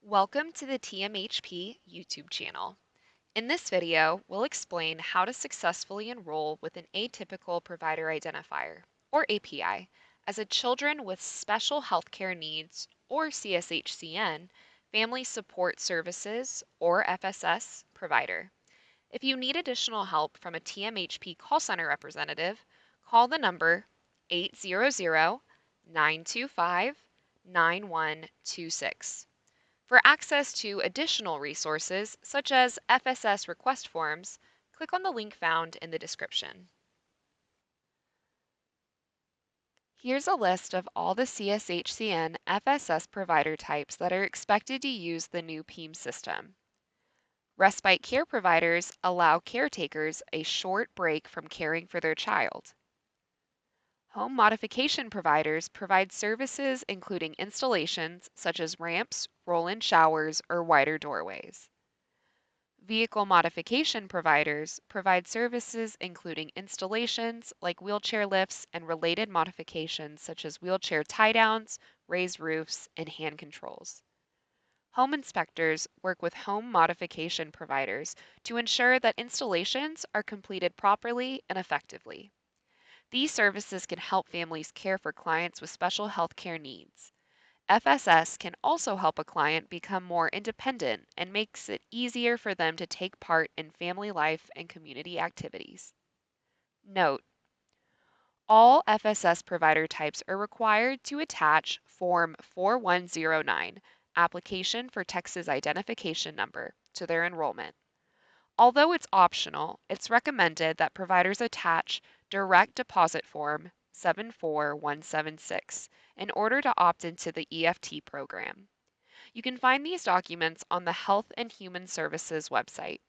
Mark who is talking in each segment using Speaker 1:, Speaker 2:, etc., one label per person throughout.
Speaker 1: Welcome to the TMHP YouTube channel. In this video, we'll explain how to successfully enroll with an atypical provider identifier, or API, as a children with special healthcare needs, or CSHCN, family support services, or FSS provider. If you need additional help from a TMHP call center representative, call the number 800-925-9126. For access to additional resources, such as FSS request forms, click on the link found in the description. Here's a list of all the CSHCN FSS provider types that are expected to use the new PEAM system. Respite care providers allow caretakers a short break from caring for their child. Home modification providers provide services including installations such as ramps, roll-in showers, or wider doorways. Vehicle modification providers provide services including installations like wheelchair lifts and related modifications such as wheelchair tie-downs, raised roofs, and hand controls. Home inspectors work with home modification providers to ensure that installations are completed properly and effectively. These services can help families care for clients with special health care needs. FSS can also help a client become more independent and makes it easier for them to take part in family life and community activities. Note: all FSS provider types are required to attach Form 4109, Application for Texas Identification Number, to their enrollment. Although it's optional, it's recommended that providers attach Direct Deposit Form 74176 in order to opt into the EFT program. You can find these documents on the Health and Human Services website.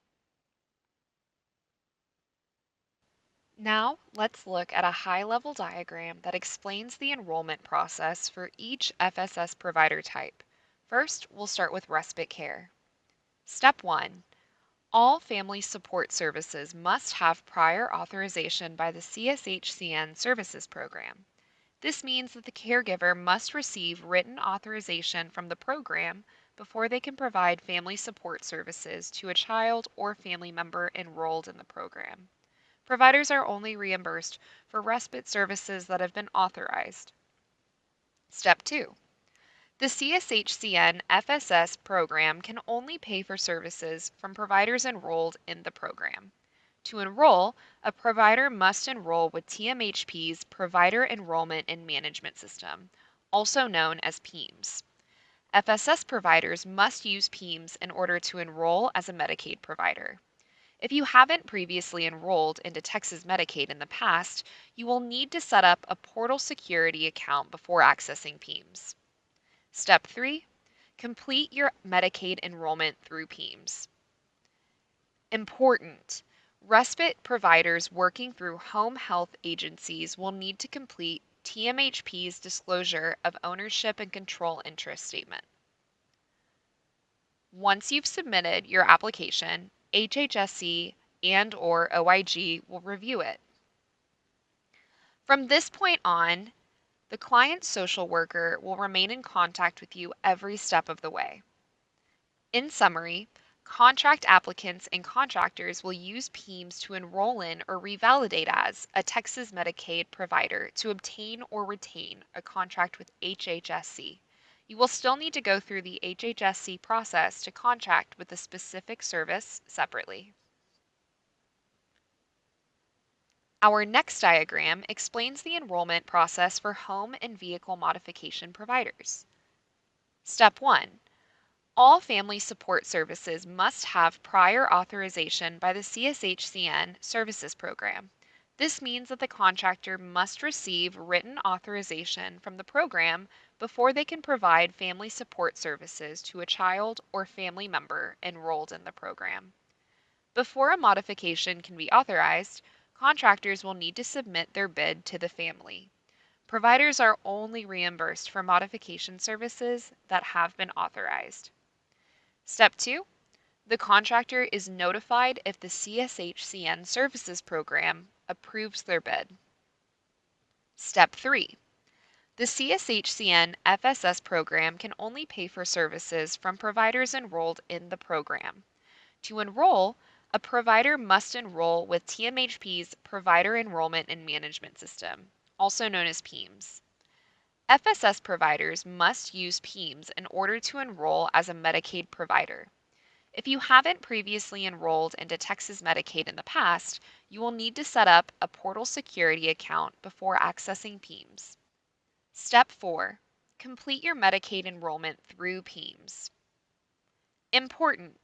Speaker 1: Now, let's look at a high-level diagram that explains the enrollment process for each FSS provider type. First, we'll start with respite care. Step 1. All family support services must have prior authorization by the CSHCN Services Program. This means that the caregiver must receive written authorization from the program before they can provide family support services to a child or family member enrolled in the program. Providers are only reimbursed for respite services that have been authorized. Step 2. The CSHCN FSS program can only pay for services from providers enrolled in the program. To enroll, a provider must enroll with TMHP's Provider Enrollment and Management System, also known as PEAMS. FSS providers must use PEAMS in order to enroll as a Medicaid provider. If you haven't previously enrolled into Texas Medicaid in the past, you will need to set up a portal security account before accessing PEAMS. Step 3. Complete your Medicaid enrollment through PEAMS. Important: respite providers working through home health agencies will need to complete TMHP's disclosure of ownership and control interest statement. Once you've submitted your application, HHSC and/or OIG will review it. From this point on, the client's social worker will remain in contact with you every step of the way. In summary, contract applicants and contractors will use PEAMS to enroll in or revalidate as a Texas Medicaid provider to obtain or retain a contract with HHSC. You will still need to go through the HHSC process to contract with a specific service separately. Our next diagram explains the enrollment process for home and vehicle modification providers. Step 1. All family support services must have prior authorization by the CSHCN Services Program. This means that the contractor must receive written authorization from the program before they can provide family support services to a child or family member enrolled in the program. Before a modification can be authorized, contractors will need to submit their bid to the family. Providers are only reimbursed for modification services that have been authorized. Step 2. The contractor is notified if the CSHCN Services Program approves their bid. Step 3. The CSHCN FSS program can only pay for services from providers enrolled in the program. To enroll, a provider must enroll with TMHP's Provider Enrollment and Management System, also known as PEMS. FSS providers must use PEMS in order to enroll as a Medicaid provider. If you haven't previously enrolled into Texas Medicaid in the past, you will need to set up a portal security account before accessing PEMS. Step 4. Complete your Medicaid enrollment through PEMS. Important: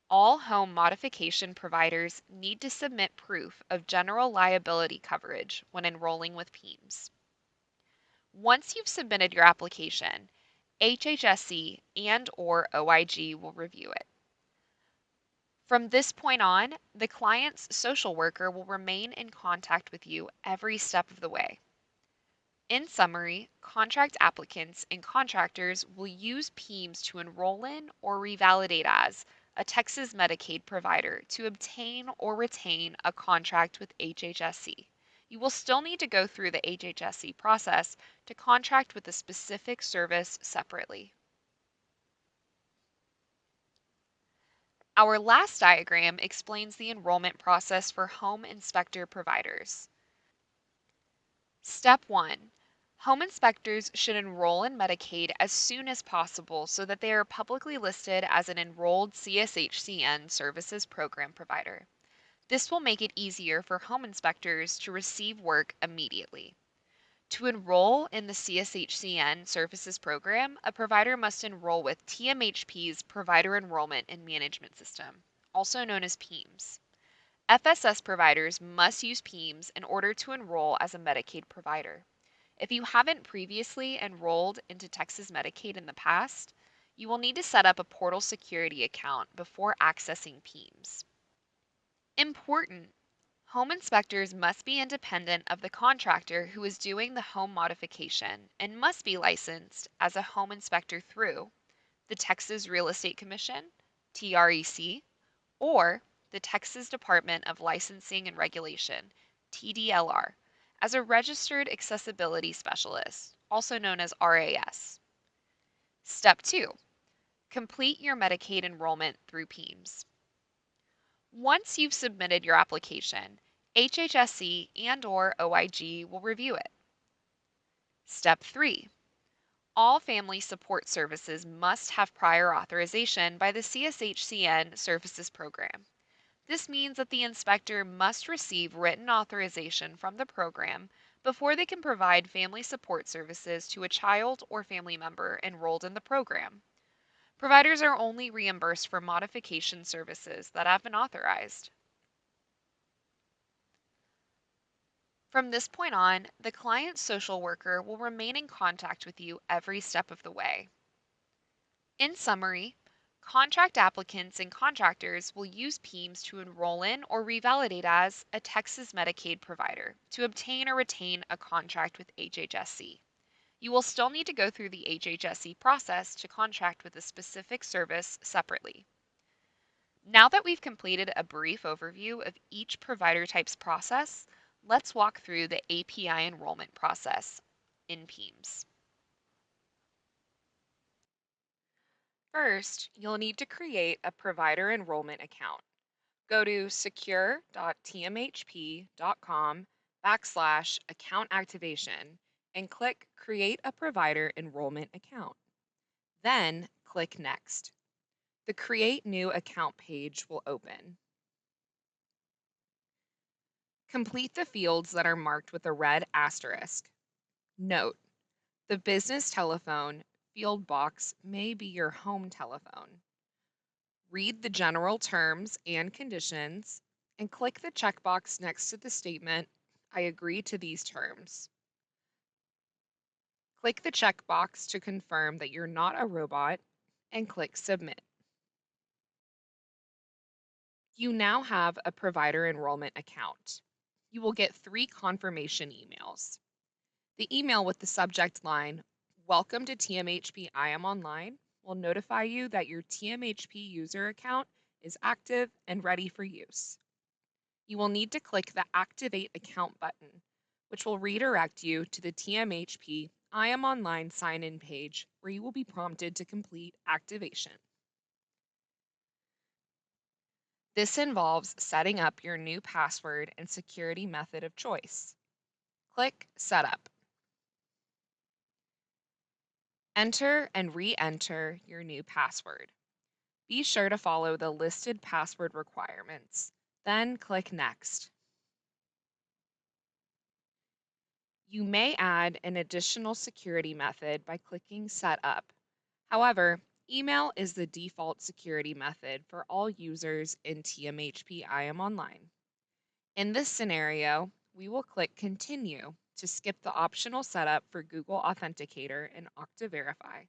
Speaker 1: all home modification providers need to submit proof of general liability coverage when enrolling with PEMS. Once you've submitted your application, HHSC and/or OIG will review it. From this point on, the client's social worker will remain in contact with you every step of the way. In summary, contract applicants and contractors will use PEMS to enroll in or revalidate as a Texas Medicaid provider to obtain or retain a contract with HHSC. You will still need to go through the HHSC process to contract with a specific service separately. Our last diagram explains the enrollment process for home inspector providers. Step 1. Home inspectors should enroll in Medicaid as soon as possible so that they are publicly listed as an enrolled CSHCN services program provider. This will make it easier for home inspectors to receive work immediately. To enroll in the CSHCN services program, a provider must enroll with TMHP's Provider Enrollment and Management System, also known as PEMS. FSS providers must use PEMS in order to enroll as a Medicaid provider. If you haven't previously enrolled into Texas Medicaid in the past, you will need to set up a portal security account before accessing PEMS. Important: home inspectors must be independent of the contractor who is doing the home modification and must be licensed as a home inspector through the Texas Real Estate Commission, TREC, or the Texas Department of Licensing and Regulation, TDLR, as a registered accessibility specialist, also known as RAS. Step 2. Complete your Medicaid enrollment through PEMS. Once you've submitted your application, HHSC and/or OIG will review it. Step 3. All family support services must have prior authorization by the CSHCN Services Program. This means that the inspector must receive written authorization from the program before they can provide family support services to a child or family member enrolled in the program. Providers are only reimbursed for modification services that have been authorized. From this point on, the client's social worker will remain in contact with you every step of the way. In summary, contract applicants and contractors will use PEMS to enroll in or revalidate as a Texas Medicaid provider to obtain or retain a contract with HHSC. You will still need to go through the HHSC process to contract with a specific service separately. Now that we've completed a brief overview of each provider type's process, let's walk through the API enrollment process in PEMS. First, you'll need to create a provider enrollment account. Go to secure.tmhp.com/account activation and click Create a Provider Enrollment Account. Then click Next. The Create New Account page will open. Complete the fields that are marked with a red asterisk. Note: the business telephone field box may be your home telephone. Read the general terms and conditions and click the checkbox next to the statement, I agree to these terms. Click the checkbox to confirm that you're not a robot and click Submit. You now have a provider enrollment account. You will get 3 confirmation emails. The email with the subject line, Welcome to TMHP I Am Online, will notify you that your TMHP user account is active and ready for use. You will need to click the Activate Account button, which will redirect you to the TMHP
Speaker 2: I Am Online sign-in page where you will be prompted to complete activation. This involves setting up your new password and security method of choice. Click Setup. Enter and re-enter your new password. Be sure to follow the listed password requirements. Then click Next. You may add an additional security method by clicking Set Up. However, email is the default security method for all users in TMHP IM Online. In this scenario, we will click Continue to skip the optional setup for Google Authenticator and Okta Verify.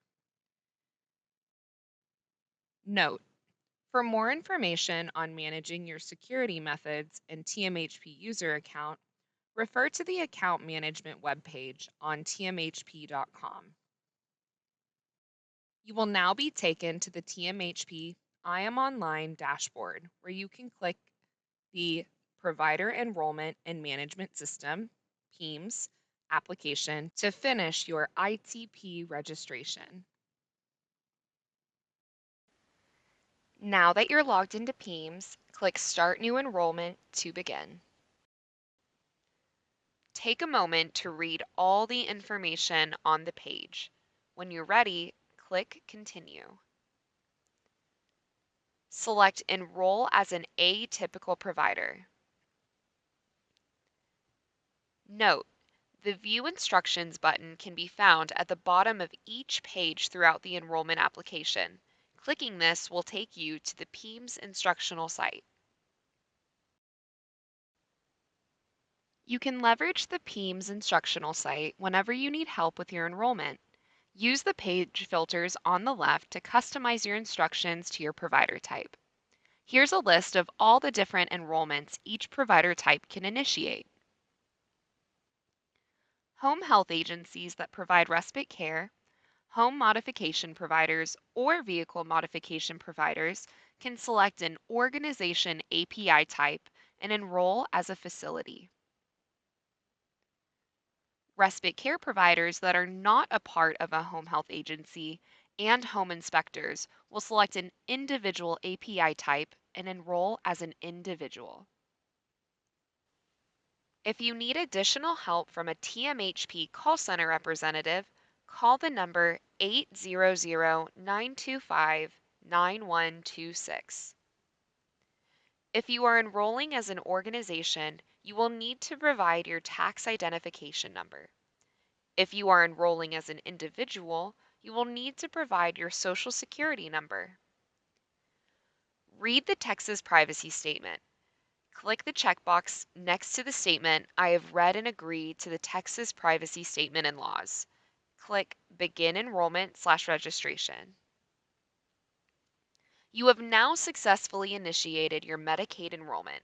Speaker 2: Note: for more information on managing your security methods and TMHP user account, refer to the Account Management webpage on tmhp.com. You will now be taken to the TMHP I Am Online dashboard where you can click the Provider Enrollment and Management System, PEMS, application to finish your ITP registration.
Speaker 1: Now that you're logged into PEMS, click Start New Enrollment to begin. Take a moment to read all the information on the page. When you're ready, click Continue. Select Enroll as an atypical provider. Note: the View Instructions button can be found at the bottom of each page throughout the enrollment application. Clicking this will take you to the PEMS instructional site. You can leverage the PEMS instructional site whenever you need help with your enrollment. Use the page filters on the left to customize your instructions to your provider type. Here's a list of all the different enrollments each provider type can initiate. Home health agencies that provide respite care, home modification providers, or vehicle modification providers can select an organization API type and enroll as a facility. Respite care providers that are not a part of a home health agency and home inspectors will select an individual API type and enroll as an individual. If you need additional help from a TMHP call center representative, call the number 800-925-9126. If you are enrolling as an organization, you will need to provide your tax identification number. If you are enrolling as an individual, you will need to provide your Social Security number. Read the Texas Privacy Statement. Click the checkbox next to the statement, "I have read and agree to the Texas Privacy Statement and Laws." Click Begin Enrollment/Registration. You have now successfully initiated your Medicaid enrollment.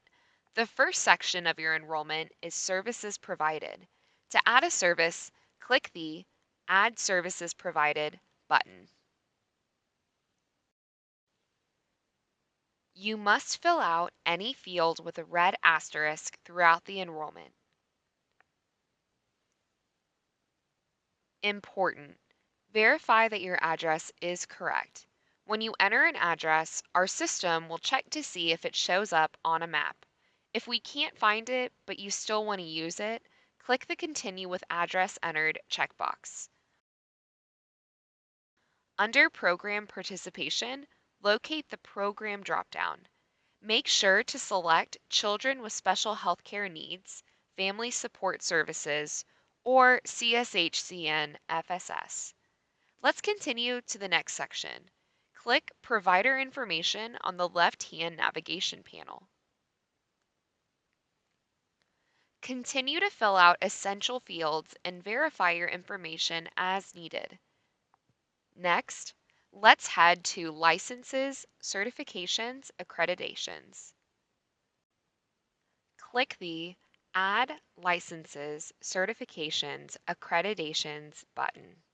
Speaker 1: The first section of your enrollment is Services Provided. To add a service, click the Add Services Provided button. You must fill out any field with a red asterisk throughout the enrollment. Important: verify that your address is correct. When you enter an address, our system will check to see if it shows up on a map. If we can't find it, but you still want to use it, click the Continue with Address Entered checkbox. Under Program Participation, locate the Program dropdown. Make sure to select Children with Special Healthcare Needs, Family Support Services, or CSHCN FSS. Let's continue to the next section. Click Provider Information on the left-hand navigation panel. Continue to fill out essential fields and verify your information as needed. Next, let's head to Licenses, Certifications, Accreditations. Click the Add Licenses, Certifications, Accreditations button.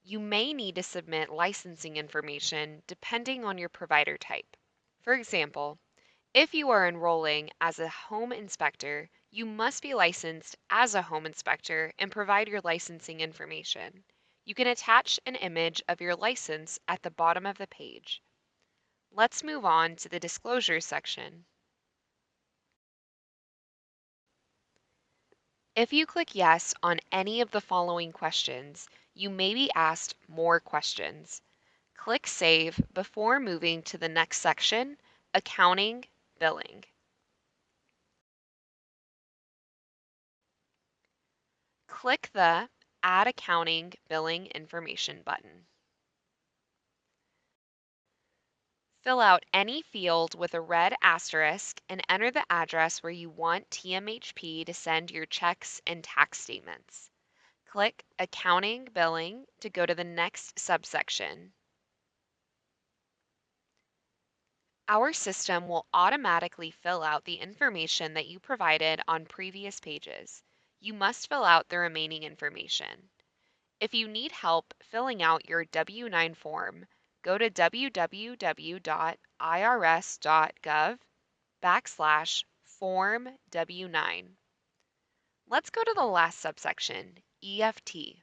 Speaker 1: You may need to submit licensing information depending on your provider type. For example, if you are enrolling as a home inspector, You must be licensed as a home inspector and provide your licensing information. You can attach an image of your license at the bottom of the page. Let's move on to the disclosure section. If you click yes on any of the following questions, you may be asked more questions. Click Save before moving to the next section, Accounting, Billing. Click the Add Accounting Billing Information button. Fill out any field with a red asterisk and enter the address where you want TMHP to send your checks and tax statements. Click Accounting Billing to go to the next subsection. Our system will automatically fill out the information that you provided on previous pages. You must fill out the remaining information. If you need help filling out your W-9 form, go to www.irs.gov/form W9. Let's go to the last subsection, EFT.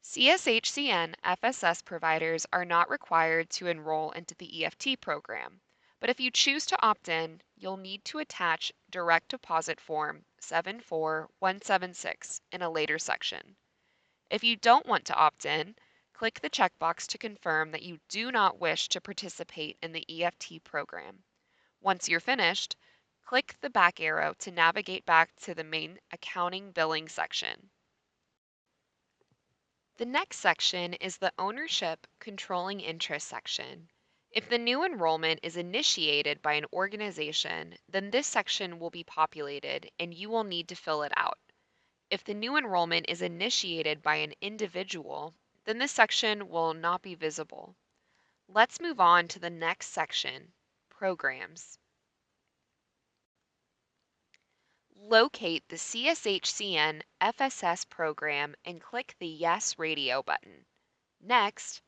Speaker 1: CSHCN FSS providers are not required to enroll into the EFT program, but if you choose to opt in, you'll need to attach Direct Deposit Form 74176 in a later section. If you don't want to opt in, click the checkbox to confirm that you do not wish to participate in the EFT program. Once you're finished, click the back arrow to navigate back to the main accounting billing section. The next section is the Ownership Controlling Interest section. If the new enrollment is initiated by an organization, then this section will be populated and you will need to fill it out. If the new enrollment is initiated by an individual, then this section will not be visible. Let's move on to the next section, Programs. Locate the CSHCN FSS program and click the Yes Radio button. Next,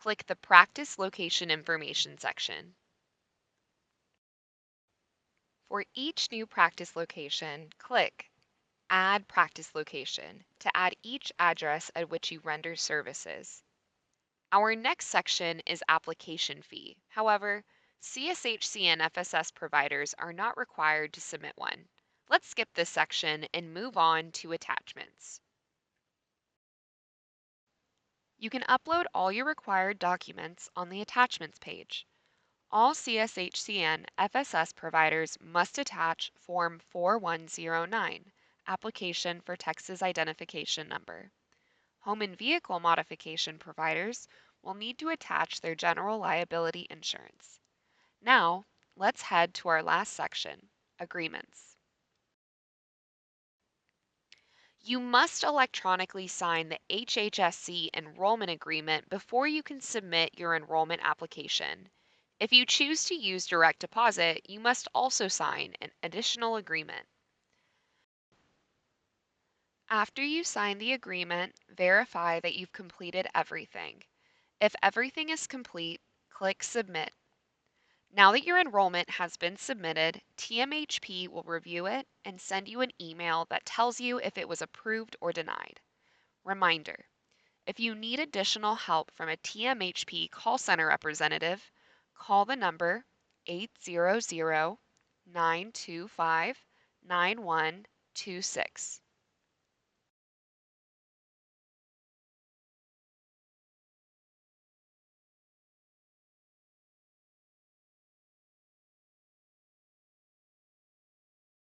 Speaker 1: click the Practice Location Information section. For each new practice location, click Add Practice Location to add each address at which you render services. Our next section is Application Fee. However, CSHCN FSS providers are not required to submit one. Let's skip this section and move on to Attachments. You can upload all your required documents on the Attachments page. All CSHCN FSS providers must attach Form 4109, Application for Texas Identification Number. Home and vehicle modification providers will need to attach their general liability insurance. Now, let's head to our last section, Agreements. You must electronically sign the HHSC enrollment agreement before you can submit your enrollment application. If you choose to use direct deposit, you must also sign an additional agreement. After you sign the agreement, verify that you've completed everything. If everything is complete, click Submit. Now that your enrollment has been submitted, TMHP will review it and send you an email that tells you if it was approved or denied. Reminder, if you need additional help from a TMHP call center representative, call the number 800-925-9126.